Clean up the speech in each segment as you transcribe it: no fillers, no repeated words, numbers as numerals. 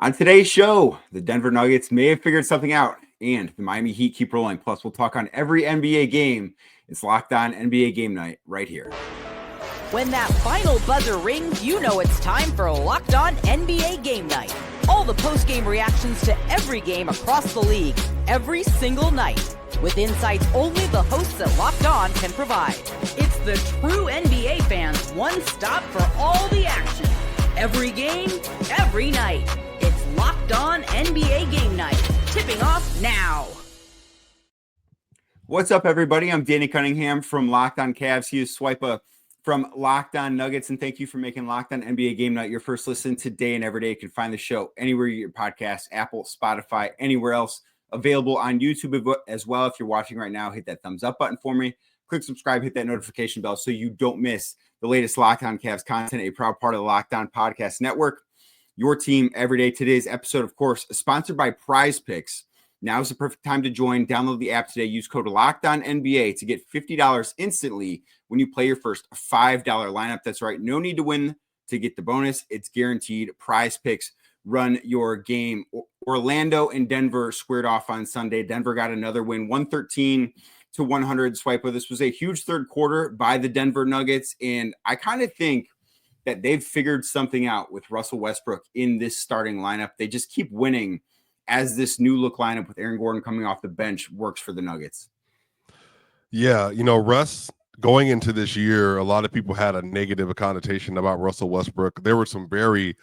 On today's show, the Denver Nuggets may have figured something out, and the Miami Heat keep rolling. Plus, we'll talk on every NBA game. It's Locked On NBA Game Night right here. When that final buzzer rings, you know it's time for Locked On NBA Game Night. All the post-game reactions to every game across the league, every single night, with insights only the hosts at Locked On can provide. It's the true NBA fans' one stop for all the action. Every game, every night. It's Locked On NBA Game Night. Tipping off now. What's up, everybody? I'm Danny Cunningham from Locked On Cavs. He is Swipa from Locked On Nuggets, and thank you for making Locked On NBA Game Night your first listen today and every day. You can find the show anywhere you get your podcasts, Apple, Spotify, anywhere else. Available on YouTube as well. If you're watching right now, hit that thumbs up button for me. Click subscribe, hit that notification bell so you don't miss the latest Locked On Cavs content, a proud part of the Locked On Podcast Network. Your team every day. Today's episode, of course, is sponsored by Prize Picks. Now is the perfect time to join. Download the app today. Use code LOCKEDONNBA to get $50 instantly when you play your first $5 lineup. That's right. No need to win to get the bonus. It's guaranteed. Prize Picks run your game. Orlando and Denver squared off on Sunday. Denver got another win, 113-100. Swiper. This was a huge third quarter by the Denver Nuggets, and I kind of think that they've figured something out with Russell Westbrook in this starting lineup. They just keep winning as this new look lineup with Aaron Gordon coming off the bench works for the Nuggets. Yeah, Russ, going into this year, a lot of people had a negative connotation about Russell Westbrook. There were some very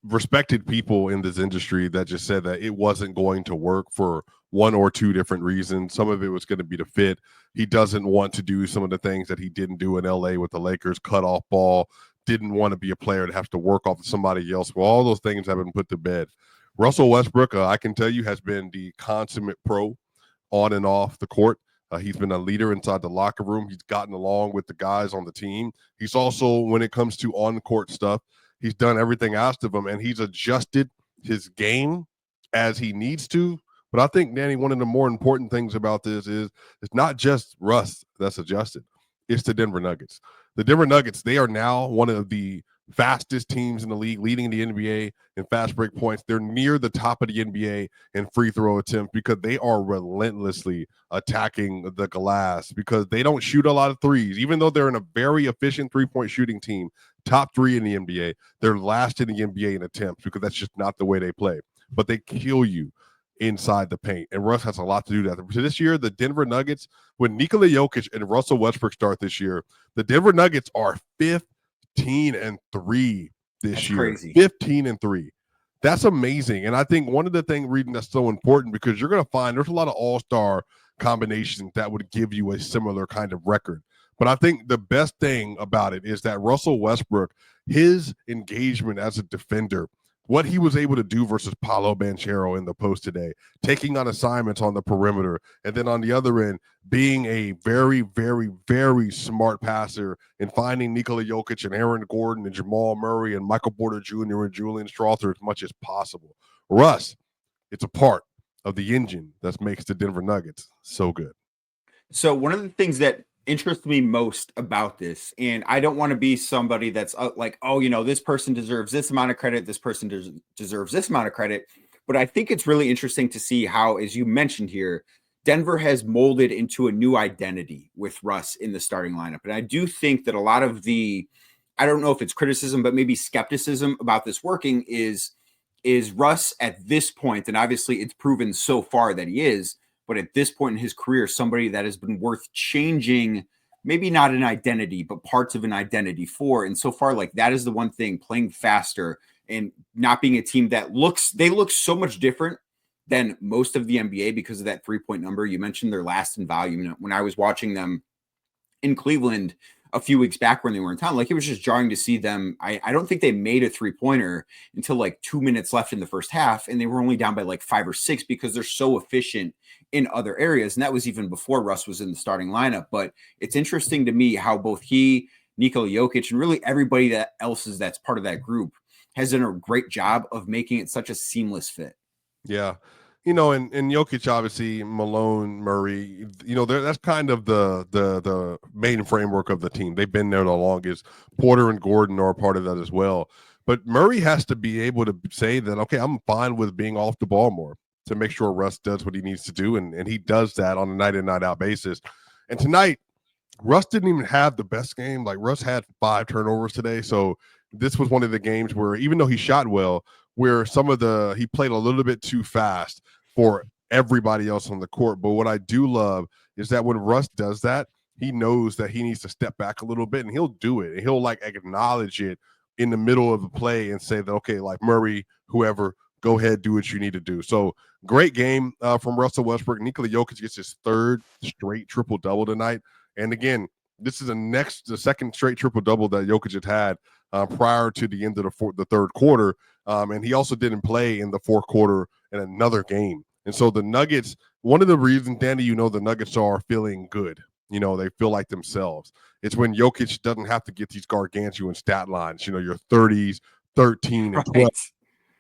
respected people in this industry that just said that it wasn't going to work for one or two different reasons. Some of it was going to be the fit. He doesn't want to do some of the things that he didn't do in LA with the Lakers, cut off ball, didn't want to be a player to have to work off of somebody else. Well, all those things have been put to bed. Russell Westbrook, I can tell you, has been the consummate pro on and off the court. He's been a leader inside the locker room. He's gotten along with the guys on the team. He's also, when it comes to on-court stuff, he's done everything asked of him, and he's adjusted his game as he needs to. But I think, Danny, one of the more important things about this is it's not just Russ that's adjusted. It's the Denver Nuggets. The Denver Nuggets, they are now one of the fastest teams in the league, leading the NBA in fast break points. They're near the top of the NBA in free throw attempts because they are relentlessly attacking the glass because they don't shoot a lot of threes. Even though they're in a very efficient three-point shooting team, top three in the NBA, they're last in the NBA in attempts because that's just not the way they play. But they kill you inside the paint, and Russ has a lot to do that. So this year, the Denver Nuggets, when Nikola Jokic and Russell Westbrook start this year, the Denver Nuggets are 15-3 this year. Crazy. 15-3. That's amazing. And I think one of the reasons that's so important because you're going to find there's a lot of all-star combinations that would give you a similar kind of record. But I think the best thing about it is that Russell Westbrook, his engagement as a defender, what he was able to do versus Paolo Banchero in the post today, taking on assignments on the perimeter, and then on the other end, being a very, very, very smart passer and finding Nikola Jokic and Aaron Gordon and Jamal Murray and Michael Porter Jr. and Julian Strawther as much as possible. Russ, it's a part of the engine that makes the Denver Nuggets so good. So one of the things that interests me most about this, and I don't want to be somebody that's like, oh, this person deserves this amount of credit, this person deserves this amount of credit, but I think it's really interesting to see how, as you mentioned here, Denver has molded into a new identity with Russ in the starting lineup. And I do think that a lot of I don't know if it's criticism, but maybe skepticism about this working is Russ at this point, and obviously it's proven so far that he is, but at this point in his career, somebody that has been worth changing, maybe not an identity, but parts of an identity for. And so far, like that is the one thing, playing faster and not being a team that look so much different than most of the NBA because of that 3-point number. You mentioned their last in volume. When I was watching them in Cleveland a few weeks back when they were in town, like it was just jarring to see them. I don't think they made a 3-pointer until like 2 minutes left in the first half, and they were only down by like 5 or 6 because they're so efficient in other areas. And that was even before Russ was in the starting lineup. But it's interesting to me how both he, Nikola Jokic, and really everybody that's part of that group has done a great job of making it such a seamless fit. Yeah. And Jokic, obviously, Malone, Murray, that's kind of the main framework of the team. They've been there the longest. Porter and Gordon are a part of that as well. But Murray has to be able to say that, okay, I'm fine with being off the ball more to make sure Russ does what he needs to do. And he does that on a night in, night out basis. And tonight, Russ didn't even have the best game. Like, Russ had 5 turnovers today. So this was one of the games where, even though he shot well, where he played a little bit too fast for everybody else on the court. But what I do love is that when Russ does that, he knows that he needs to step back a little bit, and he'll do it. And he'll like acknowledge it in the middle of the play and say that, okay, like Murray, whoever, go ahead, do what you need to do. So great game from Russell Westbrook. Nikola Jokic gets his 3rd straight triple-double tonight. And again, this is the second straight triple-double that Jokic had prior to the end of the third quarter. And he also didn't play in the fourth quarter in another game. And so the Nuggets, one of the reasons, Danny, the Nuggets are feeling good. They feel like themselves. It's when Jokic doesn't have to get these gargantuan stat lines, your 30s, 13, and 12. Right.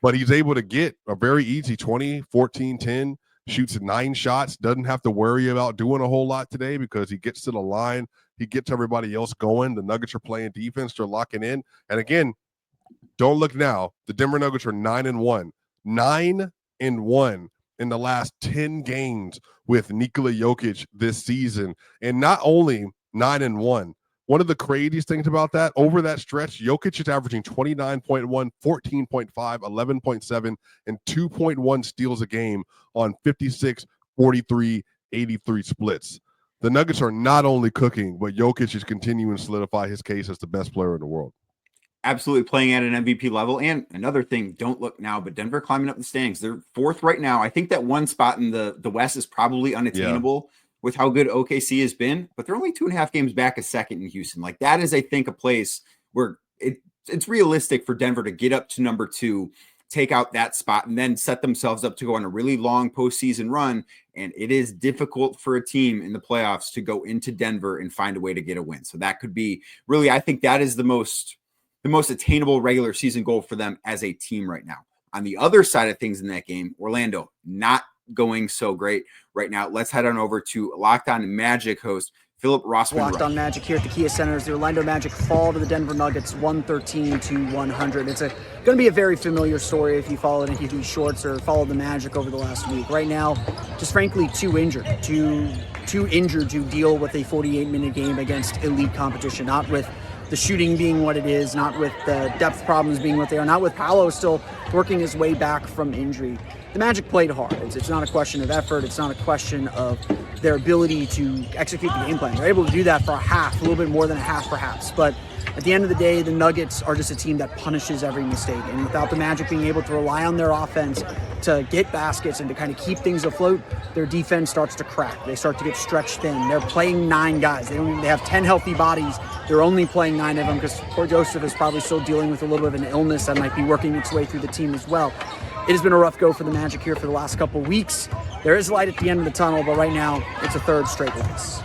But he's able to get a very easy 20, 14, 10, shoots 9 shots, doesn't have to worry about doing a whole lot today because he gets to the line. He gets everybody else going. The Nuggets are playing defense. They're locking in. And again, don't look now. The Denver Nuggets are 9-1. 9-1 in the last 10 games with Nikola Jokic this season. And not only 9-1, one of the craziest things about that, over that stretch, Jokic is averaging 29.1, 14.5, 11.7, and 2.1 steals a game on 56, 43, 83 splits. The Nuggets are not only cooking, but Jokic is continuing to solidify his case as the best player in the world. Absolutely playing at an MVP level. And another thing, don't look now, but Denver climbing up the standings. They're 4th right now. I think that one spot in the West is probably unattainable with how good OKC has been, but they're only 2.5 games back a second in Houston. Like, that is, I think, a place where it's realistic for Denver to get up to number 2, take out that spot, and then set themselves up to go on a really long postseason run. And it is difficult for a team in the playoffs to go into Denver and find a way to get a win. So that could be really, I think that is the most attainable regular season goal for them as a team right now. On the other side of things in that game, Orlando not going so great right now. Let's head on over to Locked On Magic host Philip Rossman. Locked On Magic here at the Kia Center as the Orlando Magic fall to the Denver Nuggets 113-100. It's going to be a very familiar story if you followed any of these shorts or followed the Magic over the last week. Right now, just frankly, too injured to deal with a 48-minute game against elite competition, not with the shooting being what it is, not with the depth problems being what they are, not with Paolo still working his way back from injury. The Magic played hard. It's not a question of effort. It's not a question of their ability to execute the game plan. They're able to do that for a half, a little bit more than a half perhaps. But at the end of the day, the Nuggets are just a team that punishes every mistake. And without the Magic being able to rely on their offense to get baskets and to kind of keep things afloat, their defense starts to crack. They start to get stretched thin. They're playing 9 guys. They have 10 healthy bodies. They're only playing 9 of them because poor Joseph is probably still dealing with a little bit of an illness that might be working its way through the team as well. It has been a rough go for the Magic here for the last couple weeks. There is light at the end of the tunnel, but right now it's a 3rd straight loss.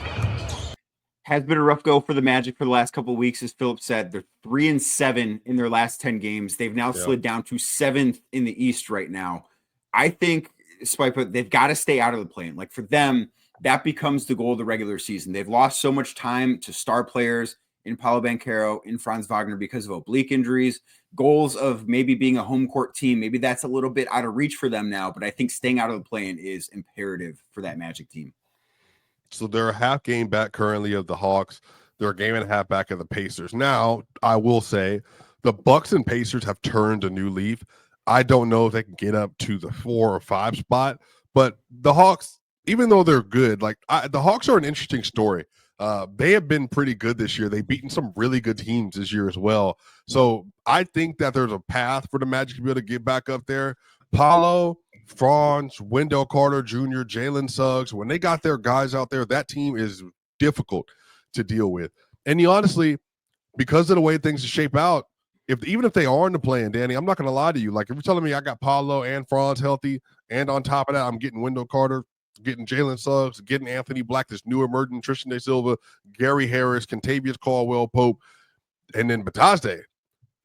Has been a rough go for the Magic for the last couple of weeks. As Philip said, they're 3-7 in their last 10 games. They've now slid down to 7th in the East right now. I think, they've got to stay out of the play-in. Like, for them, that becomes the goal of the regular season. They've lost so much time to star players in Paolo Banchero, in Franz Wagner because of oblique injuries. Goals of maybe being a home court team, maybe that's a little bit out of reach for them now, but I think staying out of the play-in is imperative for that Magic team. So they're a half game back currently of the Hawks. They're a game and a half back of the Pacers. Now, I will say the Bucks and Pacers have turned a new leaf. I don't know if they can get up to the 4 or 5 spot, but the Hawks, even though they're good, the Hawks are an interesting story. They have been pretty good this year. They've beaten some really good teams this year as well. So I think that there's a path for the Magic to be able to get back up there. Paolo, Franz, Wendell Carter Jr., Jalen Suggs, when they got their guys out there, that team is difficult to deal with. And honestly, because of the way things shape out, even if they are in the play-in, Danny, I'm not going to lie to you. Like, if you're telling me I got Paolo and Franz healthy, and on top of that, I'm getting Wendell Carter, getting Jalen Suggs, getting Anthony Black, this new emerging Tristan De Silva, Gary Harris, Kentavious Caldwell-Pope, and then Batazde,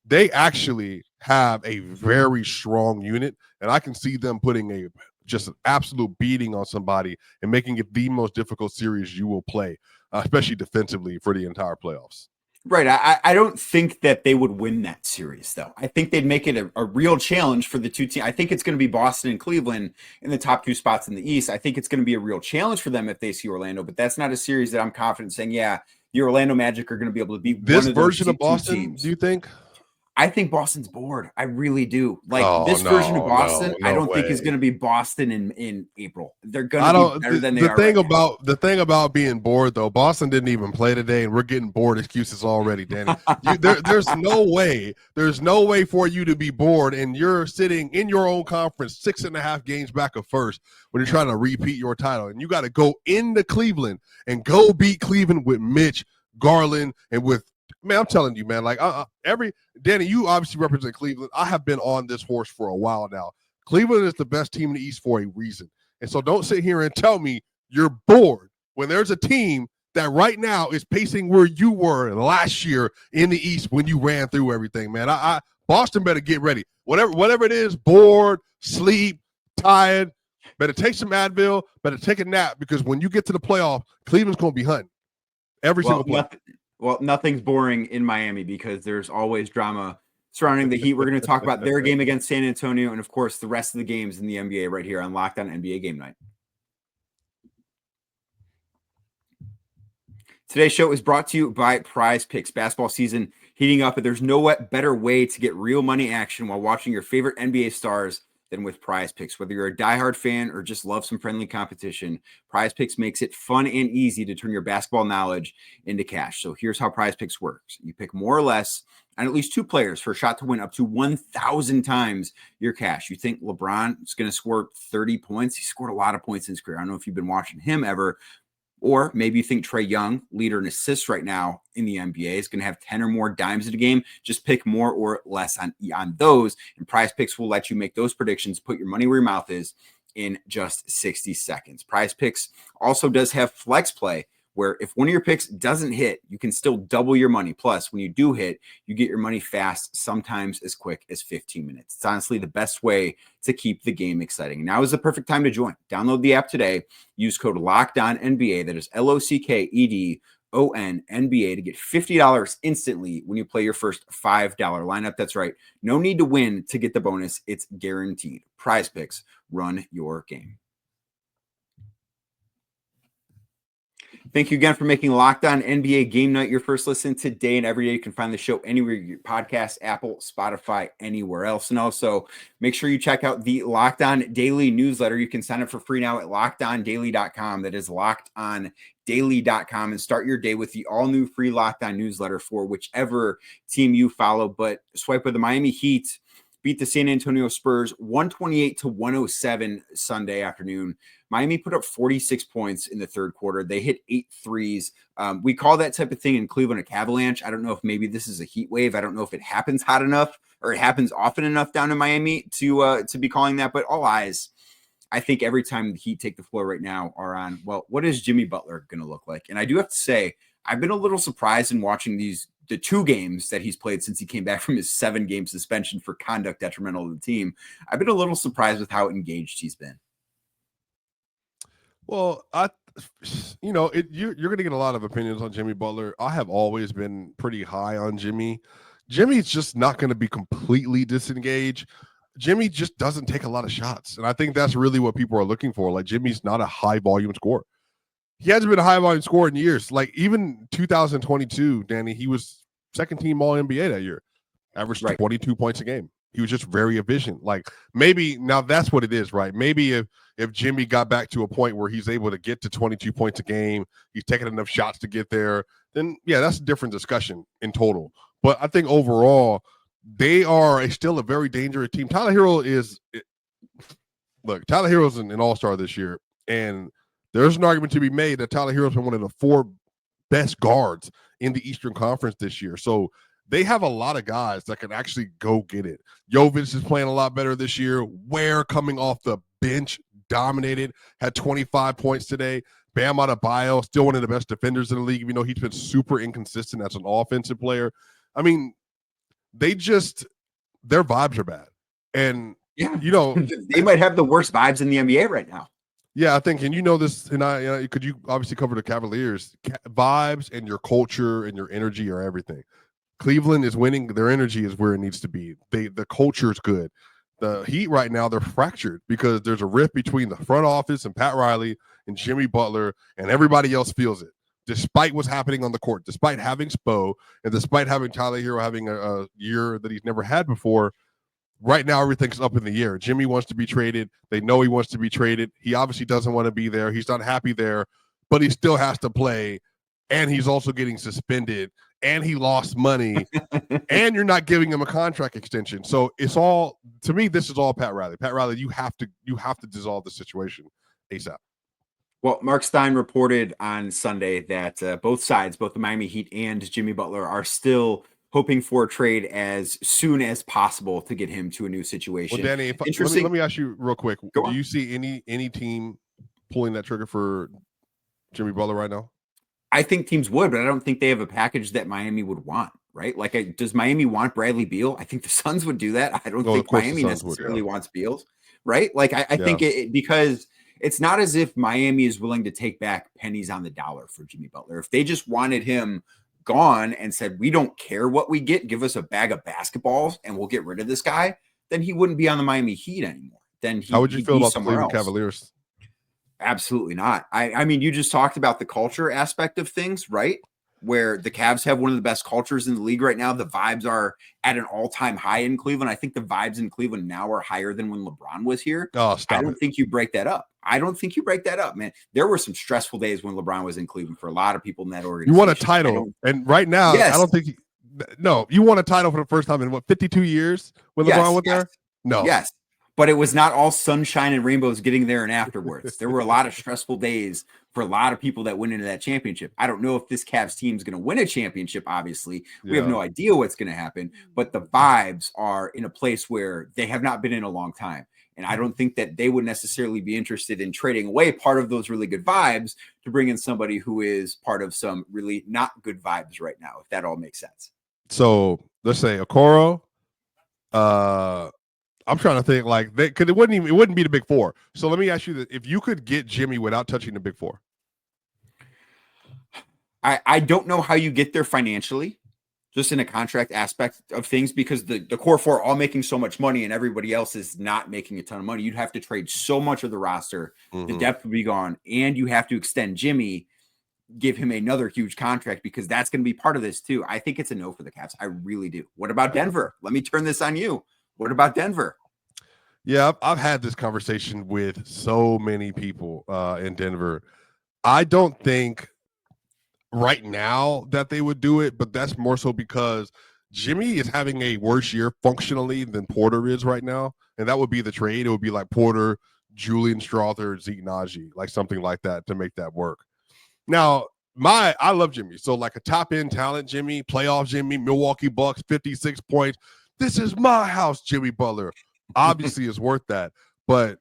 they actually have a very strong unit, and I can see them putting just an absolute beating on somebody and making it the most difficult series you will play, especially defensively for the entire playoffs. Right. I don't think that they would win that series, though. I think they'd make it a real challenge for the two teams. I think it's going to be Boston and Cleveland in the top two spots in the East. I think it's going to be a real challenge for them if they see Orlando, but that's not a series that I'm confident saying, yeah, the Orlando Magic are going to be able to beat This one of version those of Boston, teams. do you think? I think Boston's bored. I really do. Version of No, Boston, I don't think is way. going to be Boston in April. They're going I to don't. be better than they The are thing right now. about the thing about being bored though, Boston didn't even play today, and we're getting bored excuses already, Danny. There's no way. There's no way for you to be bored, and you're sitting in your own conference, 6.5 games back of first, when you're trying to repeat your title, and you got to go into Cleveland and go beat Cleveland with Mitch, Garland, and with. Man, I'm telling you, man. Like Danny, you obviously represent Cleveland. I have been on this horse for a while now. Cleveland is the best team in the East for a reason. And so don't sit here and tell me you're bored when there's a team that right now is pacing where you were last year in the East when you ran through everything, man. Boston better get ready. Whatever it is, bored, sleep, tired, better take some Advil, better take a nap, because when you get to the playoff, Cleveland's going to be hunting every single play. Nothing's boring in Miami because there's always drama surrounding the Heat. We're going to talk about their game against San Antonio and, of course, the rest of the games in the NBA right here on Locked On NBA Game Night. Today's show is brought to you by Prize Picks. Basketball season heating up, and there's no better way to get real money action while watching your favorite NBA stars than with Prize Picks. Whether you're a diehard fan or just love some friendly competition, Prize Picks makes it fun and easy to turn your basketball knowledge into cash. So here's how Prize Picks works. You pick more or less on at least two players for a shot to win up to 1,000 times your cash. You think LeBron is going to score 30 points? He scored a lot of points in his career. I don't know if you've been watching him ever. Or maybe you think Trae Young, leader in assists right now in the NBA, is going to have 10 or more dimes in a game. Just pick more or less on those, and Prize Picks will let you make those predictions, put your money where your mouth is in just 60 seconds. Prize Picks also does have flex play, where if one of your picks doesn't hit, you can still double your money. Plus, when you do hit, you get your money fast, sometimes as quick as 15 minutes. It's honestly the best way to keep the game exciting. Now is the perfect time to join. Download the app today. Use code LOCKEDONNBA. That is LOCKEDON NBA to get $50 instantly when you play your first $5 lineup. That's right. No need to win to get the bonus. It's guaranteed. Prize Picks. Run your game. Thank you again for making Locked On NBA Game Night your first listen today and every day. You can find the show anywhere you get podcasts, Apple, Spotify, anywhere else. And also make sure you check out the Locked On Daily newsletter. You can sign up for free now at LockedOnDaily.com. That is LockedOnDaily.com, and start your day with the all-new free Locked On newsletter for whichever team you follow. But swipe with the Miami Heat beat the San Antonio Spurs 128-107 Sunday afternoon. Miami put up 46 points in the third quarter. They hit 8 threes. We call that type of thing in Cleveland a cavalanche. I don't know if maybe this is a heat wave. I don't know if it happens hot enough or it happens often enough down in Miami to be calling that. But all eyes, I think every time the Heat take the floor right now are on, well, what is Jimmy Butler going to look like? And I do have to say, I've been a little surprised in watching the 2 games that he's played since he came back from his 7-game suspension for conduct detrimental to the team. I've been a little surprised with how engaged he's been. Well, you're going to get a lot of opinions on Jimmy Butler. I have always been pretty high on Jimmy. Jimmy's just not going to be completely disengaged. Jimmy just doesn't take a lot of shots. And I think that's really what people are looking for. Like, Jimmy's not a high volume scorer. He hasn't been a high volume scorer in years. Like, even 2022, Danny, he was second team All NBA that year, averaged 22 points a game. He was just very efficient. Like, maybe now that's what it is, right? Maybe if Jimmy got back to a point where he's able to get to 22 points a game, he's taking enough shots to get there, then yeah, that's a different discussion in total. But I think overall, they are still a very dangerous team. Tyler Hero is an all-star this year, and there's an argument to be made that Tyler Hero's been one of the 4 best guards in the Eastern Conference this year. So they have a lot of guys that can actually go get it. Jokic is playing a lot better this year. Ware coming off the bench, dominated, had 25 points today. Bam Adebayo, still one of the best defenders in the league, even though he's been super inconsistent as an offensive player. I mean, their vibes are bad. And, yeah, they might have the worst vibes in the NBA right now. Yeah, I think, and you know this, and could you obviously cover the Cavaliers? Vibes and your culture and your energy are everything. Cleveland is winning. Their energy is where it needs to be. The culture is good. The Heat right now, they're fractured because there's a rift between the front office and Pat Riley and Jimmy Butler, and everybody else feels it. Despite what's happening on the court, despite having Spo, and despite having Tyler Hero having a year that he's never had before, right now everything's up in the air. Jimmy wants to be traded. They know he wants to be traded. He obviously doesn't want to be there. He's not happy there, but he still has to play, and he's also getting suspended, and he lost money, and you're not giving him a contract extension. So it's all, to me, this is all Pat Riley. Pat Riley, you have to dissolve the situation ASAP. Well, Mark Stein reported on Sunday that both sides, both the Miami Heat and Jimmy Butler, are still hoping for a trade as soon as possible to get him to a new situation. Well, Danny, let me ask you real quick. Do you see any team pulling that trigger for Jimmy Butler right now? I think teams would, but I don't think they have a package that Miami would want, right? Like, does Miami want Bradley Beal? I think the Suns would do that. I don't think Miami necessarily wants Beal, right? Like, I think because it's not as if Miami is willing to take back pennies on the dollar for Jimmy Butler. If they just wanted him gone and said, we don't care what we get, give us a bag of basketballs and we'll get rid of this guy, then he wouldn't be on the Miami Heat anymore. Then how would you feel about the Cleveland Cavaliers? Absolutely not. I mean, you just talked about the culture aspect of things, right? Where the Cavs have one of the best cultures in the league right now. The vibes are at an all-time high in Cleveland. I think the vibes in Cleveland now are higher than when LeBron was here. Oh, stop I don't think you break that up. I don't think you break that up, man. There were some stressful days when LeBron was in Cleveland for a lot of people in that organization. You won a title. And right now, yes. I don't think you won a title for the first time in 52 years when LeBron went there? No. Yes. But it was not all sunshine and rainbows getting there and afterwards. There were a lot of stressful days for a lot of people that went into that championship. I don't know if this Cavs team is going to win a championship, obviously. We have no idea what's going to happen. But the vibes are in a place where they have not been in a long time. And I don't think that they would necessarily be interested in trading away part of those really good vibes to bring in somebody who is part of some really not good vibes right now, if that all makes sense. So let's say Okoro, I'm trying to think like they because it wouldn't be the big four. So let me ask you that: if you could get Jimmy without touching the big four, I don't know how you get there financially, just in a contract aspect of things, because the core four are all making so much money and everybody else is not making a ton of money. You'd have to trade so much of the roster, the depth would be gone, and you have to extend Jimmy, give him another huge contract because that's going to be part of this too. I think it's a no for the Cavs. I really do. What about Denver? Let me turn this on you. What about Denver? Yeah, I've had this conversation with so many people in Denver. I don't think right now that they would do it, but that's more so because Jimmy is having a worse year functionally than Porter is right now, and that would be the trade. It would be like Porter, Julian Strawther, Zeke Naji, like something like that to make that work. Now, I love Jimmy. So like a top-end talent Jimmy, playoff Jimmy, Milwaukee Bucks, 56 points. This is my house, Jimmy Butler. Obviously, is worth that. But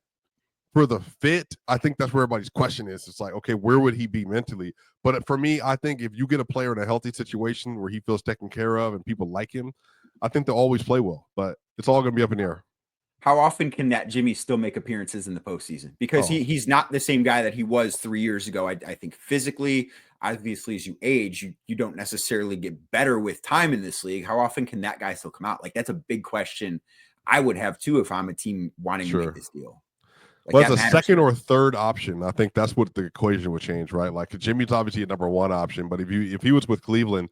for the fit, I think that's where everybody's question is. It's like, okay, where would he be mentally? But for me, I think if you get a player in a healthy situation where he feels taken care of and people like him, I think they'll always play well. But it's all going to be up in the air. How often can that Jimmy still make appearances in the postseason? Because he's not the same guy that he was 3 years ago. I think physically, obviously, as you age, you don't necessarily get better with time in this league. How often can that guy still come out? Like, that's a big question I would have too if I'm a team wanting to make this deal. Like, well, it's a second or third option. I think that's what the equation would change, right? Like Jimmy's obviously a number one option, but if he was with Cleveland,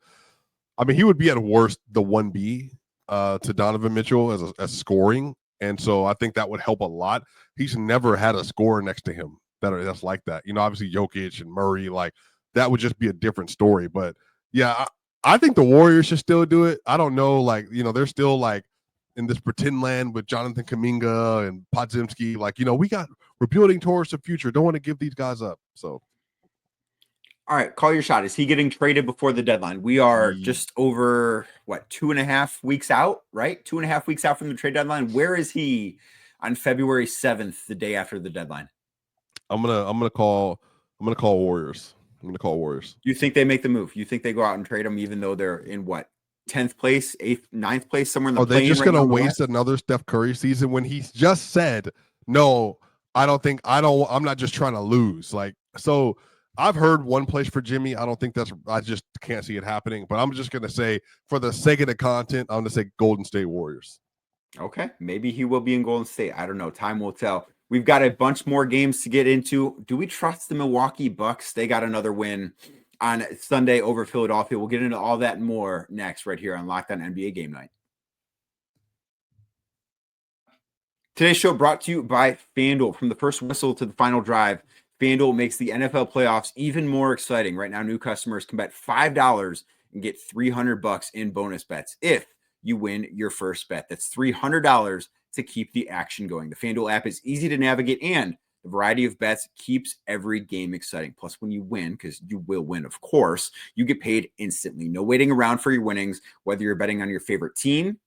I mean, he would be at worst the 1B to Donovan Mitchell as scoring. And so I think that would help a lot. He's never had a scorer next to him that's like that. You know, obviously Jokic and Murray, like that would just be a different story. But yeah, I think the Warriors should still do it. I don't know, like, you know, they're still like in this pretend land with Jonathan Kuminga and Podziemski. Like, you know, we're building towards the future. Don't want to give these guys up. So. All right, call your shot. Is he getting traded before the deadline? We are just over 2.5 weeks out, right? 2.5 weeks out from the trade deadline. Where is he on February 7th, the day after the deadline? I'm gonna call Warriors. I'm gonna call Warriors. You think they make the move? You think they go out and trade him, even though they're in 10th place, 8th, 9th place, somewhere in the Are they just gonna waste another Steph Curry season when he's just said, no, I'm not just trying to lose. Like, so I've heard one place for Jimmy. I just can't see it happening. But I'm just going to say, for the sake of the content, I'm going to say Golden State Warriors. Okay, maybe he will be in Golden State. I don't know. Time will tell. We've got a bunch more games to get into. Do we trust the Milwaukee Bucks? They got another win on Sunday over Philadelphia. We'll get into all that and more next right here on Locked On NBA Game Night. Today's show brought to you by FanDuel. From the first whistle to the final drive, FanDuel makes the NFL playoffs even more exciting. Right now, new customers can bet $5 and get $300 in bonus bets if you win your first bet. That's $300 to keep the action going. The FanDuel app is easy to navigate, and the variety of bets keeps every game exciting. Plus, when you win, because you will win, of course, you get paid instantly. No waiting around for your winnings, whether you're betting on your favorite team,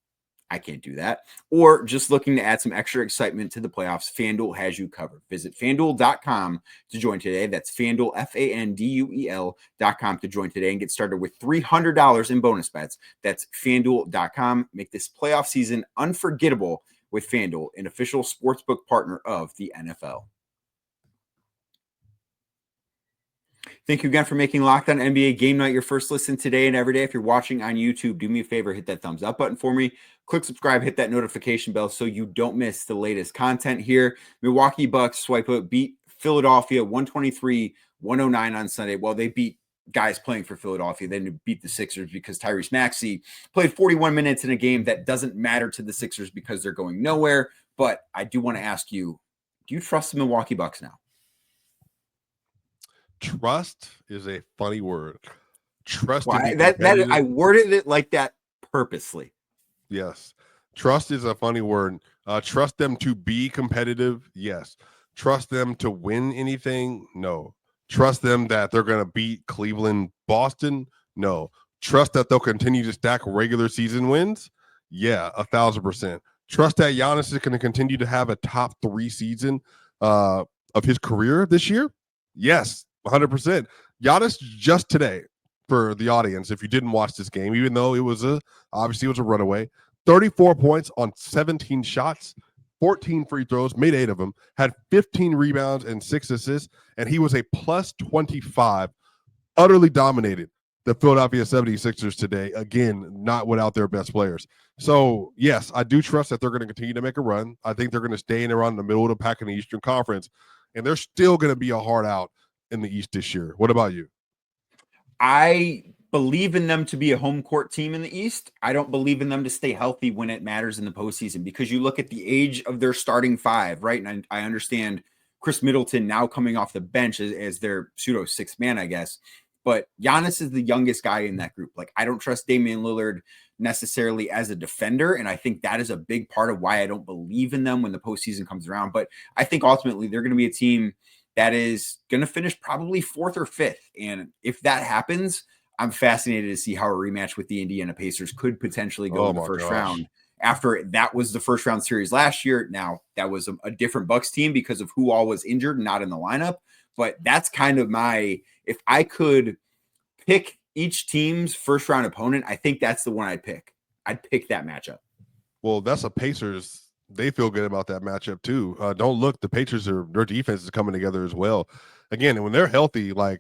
I can't do that, or just looking to add some extra excitement to the playoffs, FanDuel has you covered. Visit FanDuel.com to join today. That's FanDuel, FanDuel.com to join today and get started with $300 in bonus bets. That's FanDuel.com. Make this playoff season unforgettable with FanDuel, an official sportsbook partner of the NFL. Thank you again for making Locked On NBA Game Night your first listen today and every day. If you're watching on YouTube, do me a favor, hit that thumbs up button for me. Click subscribe, hit that notification bell so you don't miss the latest content here. Milwaukee Bucks beat Philadelphia 123-109 on Sunday. Well, they beat guys playing for Philadelphia. They beat the Sixers because Tyrese Maxey played 41 minutes in a game that doesn't matter to the Sixers because they're going nowhere. But I do want to ask you, do you trust the Milwaukee Bucks now? Trust is a funny word. Trust. I worded it like that purposely. Yes. Trust is a funny word. Trust them to be competitive. Yes. Trust them to win anything. No. Trust them that they're going to beat Cleveland, Boston. No. Trust that they'll continue to stack regular season wins. Yeah. 1,000%. Trust that Giannis is going to continue to have a top 3 season of his career this year. Yes. 100%. Giannis just today, for the audience, if you didn't watch this game, even though obviously it was a runaway, 34 points on 17 shots, 14 free throws, made 8 of them, had 15 rebounds and 6 assists, and he was a plus 25, utterly dominated the Philadelphia 76ers today. Again, not without their best players. So, yes, I do trust that they're going to continue to make a run. I think they're going to stay in around the middle of the pack in the Eastern Conference, and they're still going to be a hard out in the East this year. What about you? I believe in them to be a home court team in the East. I don't believe in them to stay healthy when it matters in the postseason, because you look at the age of their starting 5, right? And I understand Chris Middleton now coming off the bench as their pseudo 6th man, I guess. But Giannis is the youngest guy in that group. Like, I don't trust Damian Lillard necessarily as a defender, and I think that is a big part of why I don't believe in them when the postseason comes around. But I think ultimately they're going to be a team that is going to finish probably 4th or 5th. And if that happens, I'm fascinated to see how a rematch with the Indiana Pacers could potentially go in the first round. After that was the first round series last year. Now, that was a different Bucks team because of who all was injured and not in the lineup. But that's kind of if I could pick each team's first round opponent, I think that's the one I'd pick. I'd pick that matchup. Well, that's a Pacers. They feel good about that matchup too. Don't look, the Patriots their defense is coming together as well. Again, when they're healthy, the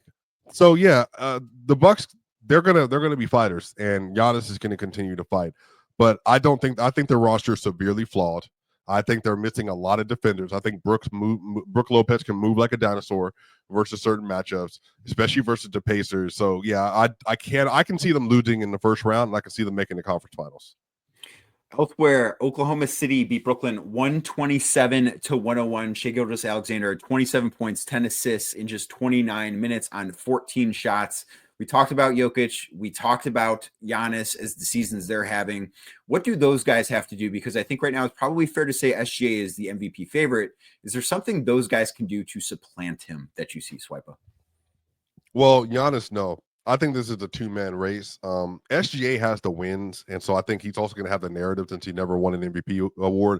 Bucks, they're gonna be fighters, and Giannis is gonna continue to fight. But I think their roster is severely flawed. I think they're missing a lot of defenders. I think Brook Lopez can move like a dinosaur versus certain matchups, especially versus the Pacers. So yeah, I can see them losing in the first round, and I can see them making the conference finals. Elsewhere, Oklahoma City beat Brooklyn 127-101. Shai Gilgeous-Alexander, 27 points, 10 assists in just 29 minutes on 14 shots. We talked about Jokic. We talked about Giannis as the seasons they're having. What do those guys have to do? Because I think right now it's probably fair to say SGA is the MVP favorite. Is there something those guys can do to supplant him that you see, Swipa? Well, Giannis, no. I think this is a 2-man race. SGA has the wins, and so I think he's also going to have the narrative since he never won an MVP award.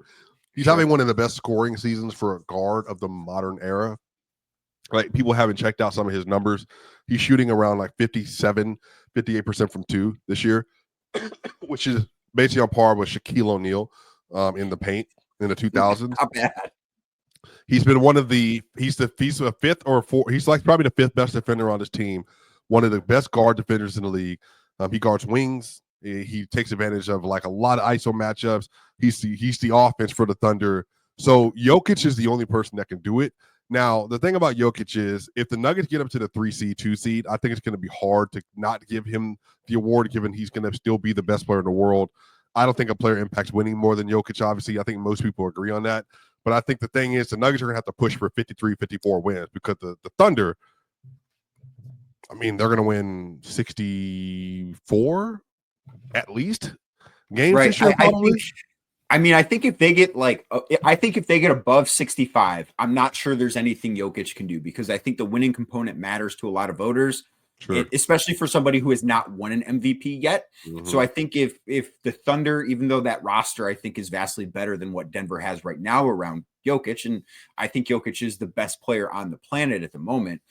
He's having one of the best scoring seasons for a guard of the modern era. Like, people haven't checked out some of his numbers. He's shooting around like 57, 58% from 2 this year, which is basically on par with Shaquille O'Neal in the paint in the 2000s. Not bad. He's been he's a fifth or fourth. He's like probably the fifth best defender on his team. One of the best guard defenders in the league. He guards wings. He takes advantage of like a lot of ISO matchups. He's the offense for the Thunder. So Jokic is the only person that can do it. Now, the thing about Jokic is if the Nuggets get up to the 3 seed, 2 seed, I think it's going to be hard to not give him the award, given he's going to still be the best player in the world. I don't think a player impacts winning more than Jokic, obviously. I think most people agree on that. But I think the thing is the Nuggets are going to have to push for 53, 54 wins because the Thunder, I mean, they're going to win 64 at least games Right. this year, probably. I think if they get above 65, I'm not sure there's anything Jokic can do because I think the winning component matters to a lot of voters, Sure. especially for somebody who has not won an MVP yet. Mm-hmm. So I think if the Thunder, even though that roster I think is vastly better than what Denver has right now around Jokic, and I think Jokic is the best player on the planet at the moment,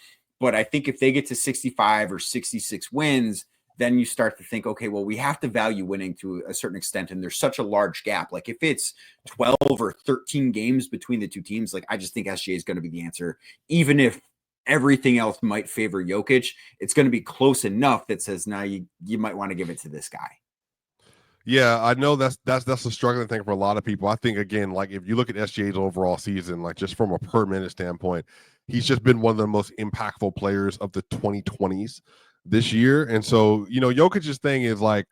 but I think if they get to 65 or 66 wins, then you start to think, okay, well, we have to value winning to a certain extent. And there's such a large gap. Like if it's 12 or 13 games between the two teams, like I just think SGA is going to be the answer. Even if everything else might favor Jokic, it's going to be close enough that says, now you might want to give it to this guy. Yeah, I know that's a struggling thing for a lot of people. I think, again, like if you look at SGA's overall season, like just from a per minute standpoint, he's just been one of the most impactful players of the 2020s. This year. And so, Jokic's thing is like,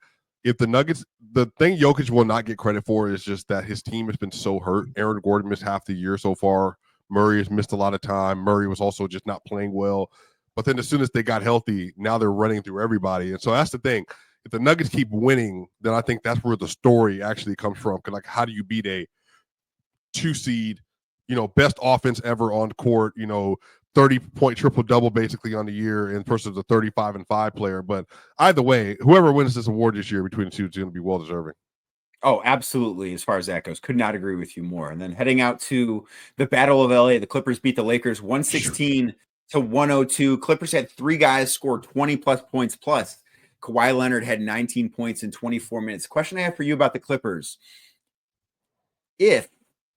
if the Nuggets, the thing Jokic will not get credit for is just that his team has been so hurt. Aaron Gordon missed half the year so far. Murray has missed a lot of time. Murray was also just not playing well. But then as soon as they got healthy, now they're running through everybody. And so that's the thing. If the Nuggets keep winning, then I think that's where the story actually comes from. Because like, how do you beat a 2 seed, best offense ever on the court, 30-point triple-double basically on the year and versus a 35-5 player. But either way, whoever wins this award this year between the two is going to be well-deserving. Oh, absolutely. As far as that goes, could not agree with you more. And then heading out to the Battle of LA, the Clippers beat the Lakers 116-102. Clippers had 3 guys score 20-plus points plus. Kawhi Leonard had 19 points in 24 minutes. Question I have for you about the Clippers. If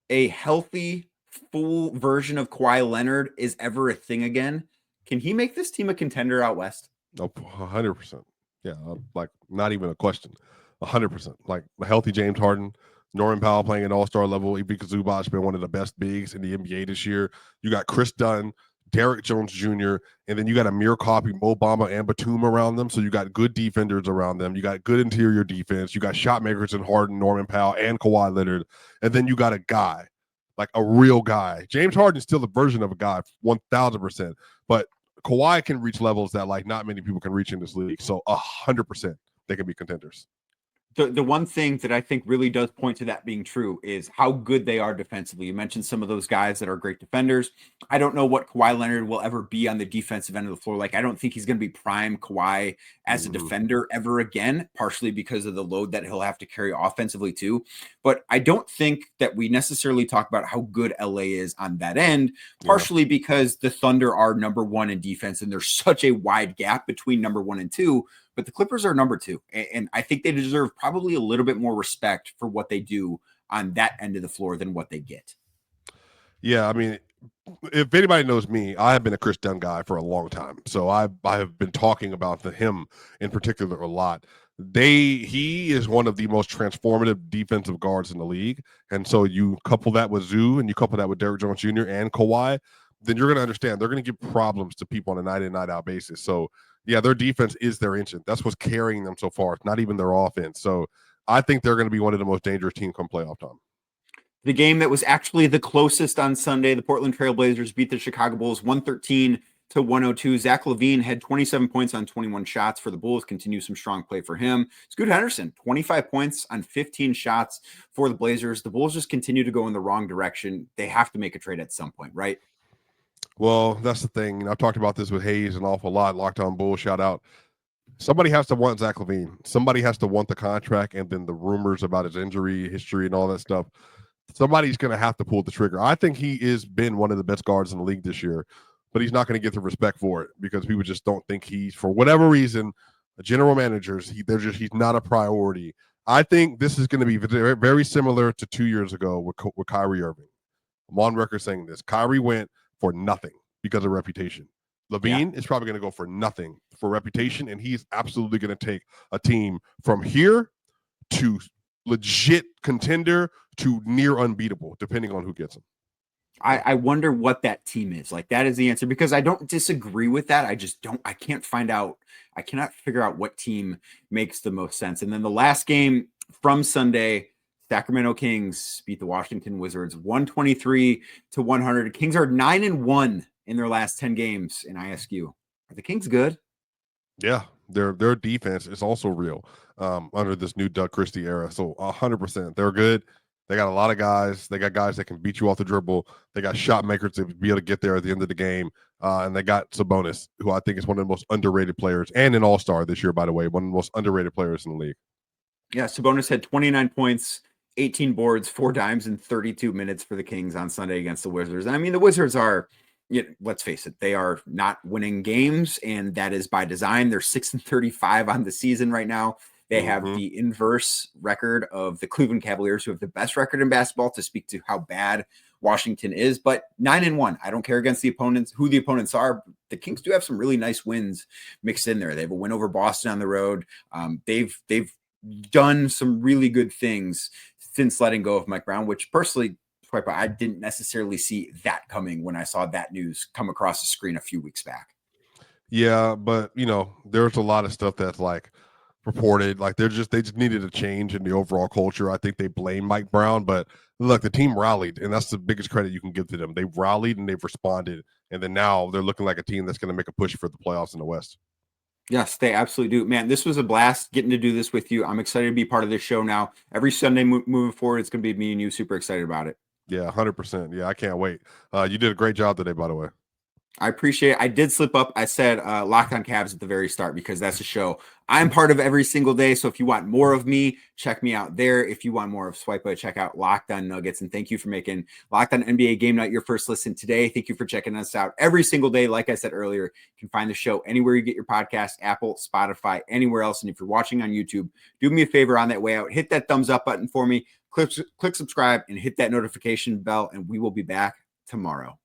a healthy full version of Kawhi Leonard is ever a thing again, can he make this team a contender out west? Oh, 100%. Yeah, like not even a question. 100%. Like a healthy James Harden, Norman Powell playing at all-star level. Ivica Zubac been one of the best bigs in the NBA this year. You got Chris Dunn, Derrick Jones Jr., and then you got Amir Coffey, Mo Bamba, and Batum around them. So you got good defenders around them. You got good interior defense. You got shot makers in Harden, Norman Powell, and Kawhi Leonard. And then you got a guy, like a real guy. James Harden's still a version of a guy, 1,000%. But Kawhi can reach levels that like not many people can reach in this league. So 100% they can be contenders. The one thing that I think really does point to that being true is how good they are defensively. You mentioned some of those guys that are great defenders. I don't know what Kawhi Leonard will ever be on the defensive end of the floor. Like, I don't think he's going to be prime Kawhi as a defender ever again, partially because of the load that he'll have to carry offensively too. But I don't think that we necessarily talk about how good LA is on that end, partially because the Thunder are number 1 in defense and there's such a wide gap between number 1 and 2. But the Clippers are number 2, and I think they deserve probably a little bit more respect for what they do on that end of the floor than what they get. Yeah, I mean, if anybody knows me, I have been a Chris Dunn guy for a long time. So I have been talking about him in particular a lot. He is one of the most transformative defensive guards in the league. And so you couple that with Zoo and you couple that with Derrick Jones Jr. and Kawhi, then you're going to understand they're going to give problems to people on a night in, night out basis. So yeah, their defense is their engine. That's what's carrying them so far. It's not even their offense. So I think they're going to be one of the most dangerous teams come playoff time. The game that was actually the closest on Sunday, the Portland Trail Blazers beat the Chicago Bulls 113-102. Zach LaVine had 27 points on 21 shots for the Bulls. Continue some strong play for him. Scoot Henderson, 25 points on 15 shots for the Blazers. The Bulls just continue to go in the wrong direction. They have to make a trade at some point, right? Well, that's the thing. I've talked about this with Hayes an awful lot. Locked On Bull, shout out. Somebody has to want Zach LaVine. Somebody has to want the contract, and then the rumors about his injury history and all that stuff. Somebody's going to have to pull the trigger. I think he has been one of the best guards in the league this year, but he's not going to get the respect for it because people just don't think he's, for whatever reason, general managers, he's not a priority. I think this is going to be very, very similar to 2 years ago with Kyrie Irving. I'm on record saying this. Kyrie went for nothing because of reputation. Levine is probably going to go for nothing for reputation, and he's absolutely going to take a team from here to legit contender to near unbeatable, depending on who gets him. I wonder what that team is. Like, that is the answer, because I don't disagree with that. I cannot figure out what team makes the most sense. And then the last game from Sunday, Sacramento Kings beat the Washington Wizards 123-100. Kings are 9-1 in their last 10 games. And I ask you, are the Kings good? Yeah, their defense is also real under this new Doug Christie era. So 100%, they're good. They got a lot of guys. They got guys that can beat you off the dribble. They got shot makers to be able to get there at the end of the game. And they got Sabonis, who I think is one of the most underrated players, and an all-star this year, by the way, one of the most underrated players in the league. Yeah, Sabonis had 29 points, 18 boards, 4 dimes in 32 minutes for the Kings on Sunday against the Wizards. And I mean, the Wizards are, let's face it, they are not winning games, and that is by design. They're 6-35 on the season right now. They have the inverse record of the Cleveland Cavaliers, who have the best record in basketball, to speak to how bad Washington is. But 9-1, I don't care against the opponents, who the opponents are. The Kings do have some really nice wins mixed in there. They have a win over Boston on the road. They've done some really good things since letting go of Mike Brown, which personally, I didn't necessarily see that coming when I saw that news come across the screen a few weeks back. Yeah, but there's a lot of stuff that's like reported, like they just needed a change in the overall culture. I think they blame Mike Brown, but look, the team rallied, and that's the biggest credit you can give to them. They rallied and they've responded, and then now they're looking like a team that's going to make a push for the playoffs in the West. Yes, they absolutely do. Man, this was a blast getting to do this with you. I'm excited to be part of this show now. Every Sunday moving forward, it's going to be me and you. Super excited about it. Yeah, 100%. Yeah, I can't wait. You did a great job today, by the way. I appreciate it. I did slip up. I said Locked on Cavs at the very start, because that's a show I'm part of every single day. So if you want more of me, check me out there. If you want more of Swipa, check out Locked on Nuggets. And thank you for making Locked on NBA Game Night your first listen today. Thank you for checking us out every single day. Like I said earlier, you can find the show anywhere you get your podcast, Apple, Spotify, anywhere else. And if you're watching on YouTube, do me a favor on that way out. Hit that thumbs up button for me. Click subscribe and hit that notification bell. And we will be back tomorrow.